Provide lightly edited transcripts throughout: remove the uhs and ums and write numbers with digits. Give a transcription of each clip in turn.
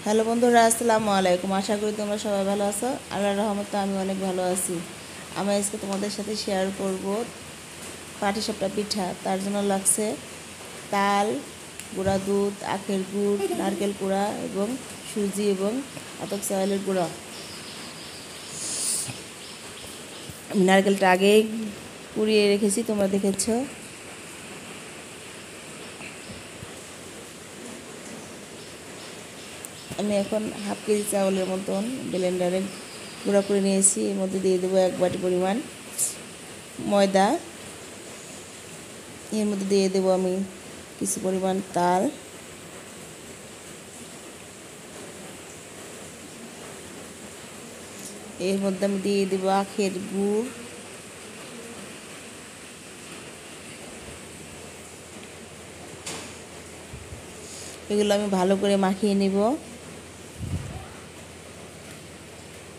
Hello বন্ধুরা, আসসালামু আলাইকুম। আশা করি তোমরা সবাই ভালো আছো। আল্লাহর রহমতে আমি অনেক ভালো আছি। আমি আজকে তোমাদের সাথে শেয়ার করব পাটিসাপটা পিঠা। তার জন্য লাগছে তাল, গুঁড়া দুধ, আখের গুড়, নারকেল কুড়া এবং সুজি এবং আতপ চাউলের গুঁড়া। আমি নারকেলটা আগেই কুড়িয়ে রেখেছি, তোমরা দেখেছো। আমি এখন হাফ কেজি চাউলের মতন ব্লেন্ডারে গুঁড়া করে নিয়েছি। এর মধ্যে দিয়ে দেবো 1 বাটি পরিমাণ ময়দা। এর মধ্যে দিয়ে দেবো আমি কিছু পরিমাণ তাল, এর মধ্যে আমি দিয়ে দেবো আখের গুড়, এগুলো আমি ভালো করে মাখিয়ে নেব।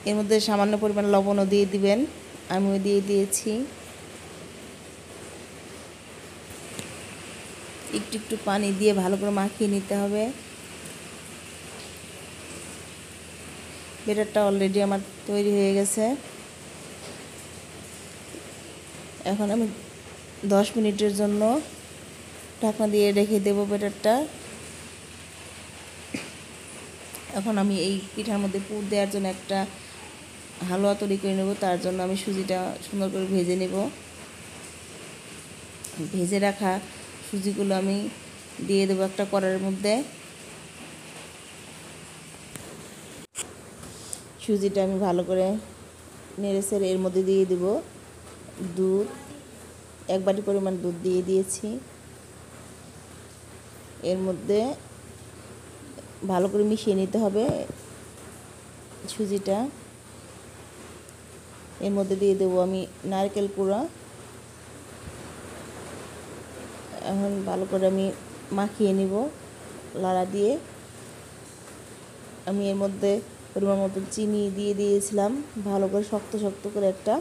এর মধ্যে সামান্য পরিমাণ লবণও দিয়ে দিবেন, আমিও দিয়ে দিয়েছি। একটু একটু পানি দিয়ে ভালো করে মাখিয়ে নিতে হবে। ব্যাটারটা অলরেডি আমার তৈরি হয়ে গেছে। এখন আমি 10 মিনিটের জন্য ঢাকনা দিয়ে রেখে দেবো ব্যাটারটা। এখন আমি এই পিঠার মধ্যে পুর দেওয়ার জন্য একটা হালুয়া তৈরি করে নেব। তার জন্য আমি সুজিটা সুন্দর করে ভেজে নেব। ভেজে রাখা সুজিগুলো আমি দিয়ে দেবো একটা কড়াইয়ের মধ্যে। সুজিটা আমি ভালো করে নেড়ে ছেড়ে এর মধ্যে দিয়ে দেব দুধ। 1 বাটি পরিমাণ দুধ দিয়ে দিয়েছি। এর মধ্যে ভালো করে মিশিয়ে নিতে হবে সুজিটা। এর মধ্যে দিয়ে দেবো আমি নারকেল কুড়া। এখন ভালো করে আমি মাখিয়ে নিব লাড়া দিয়ে। আমি এর মধ্যে পরিমাণ মতো চিনি দিয়ে দিয়েছিলাম। ভালো করে শক্ত শক্ত করে একটা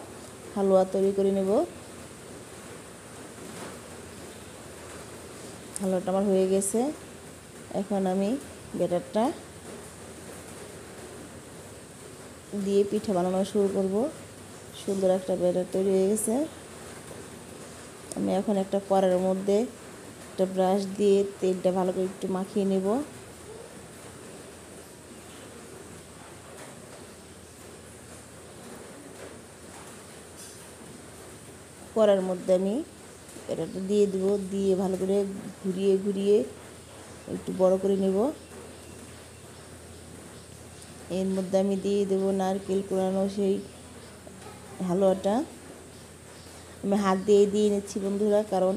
হালুয়া তৈরি করে নেব। হালুয়াটা আমার হয়ে গেছে। এখন আমি ব্যাটারটা দিয়ে পিঠা বানানো শুরু করব। সুন্দর একটা ব্যাটার তৈরি হয়ে গেছে। আমি এখন একটা কড়াইয়ের মধ্যে একটা ব্রাশ দিয়ে তেলটা ভালো করে একটু মাখিয়ে নেব। কড়াইয়ের মধ্যে আমি এটা দিয়ে দেব, দিয়ে ভালো করে ঘুরিয়ে ঘুরিয়ে একটু বড় করে নেব। এর মধ্যে আমি দিয়ে দেব নারকেল কোড়ানো সেই হালুয়াটা। আমি হাত দিয়ে নিচ্ছি বন্ধুরা, কারণ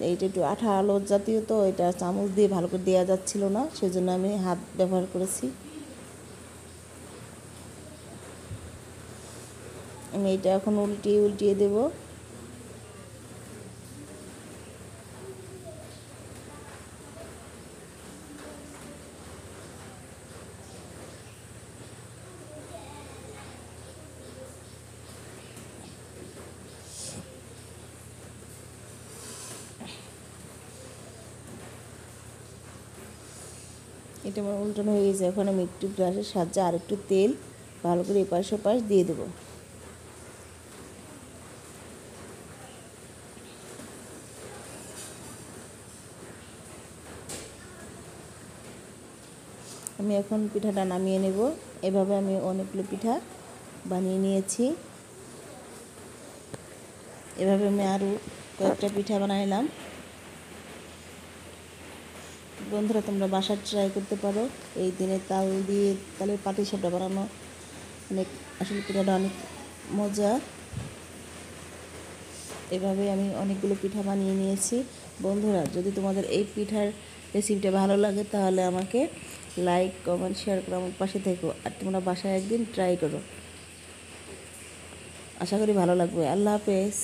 এইটা একটু আঠালো জাতীয়, তো এটা চামচ দিয়ে ভালো করে দেওয়া যাচ্ছিল না, সেজন্য আমি হাত ব্যবহার করেছি। আমি এটা এখন উল্টিয়ে উল্টিয়ে দেব। এটা আমার উল্টানো হয়ে গেছে। এখন আমি একটু ব্রাশের সাহায্যে আর একটু তেল ভালো করে এপাশ ওপাশ দিয়ে দেবো। আমি এখন পিঠাটা নামিয়ে নেব। এভাবে আমি অনেকগুলো পিঠা বানিয়ে নিয়েছি। এভাবে আমি আরও কয়েকটা পিঠা বানাইলাম। বন্ধুরা, তোমরা বাসায় ট্রাই করতে পারো। এই দিনে তাল দিয়ে তালের পাটিসাপটা বানানো আসলে পিঠাটা অনেক মজা। এভাবে আমি অনেকগুলো পিঠা বানিয়ে নিয়েছি। বন্ধুরা, যদি তোমাদের এই পিঠার রেসিপিটা ভালো লাগে তাহলে আমাকে লাইক, কমেন্ট, শেয়ার করে আমার পাশে থেকো। আর তোমরা বাসায় একদিন ট্রাই করো, আশা করি ভালো লাগবে। আল্লাহ হাফেজ।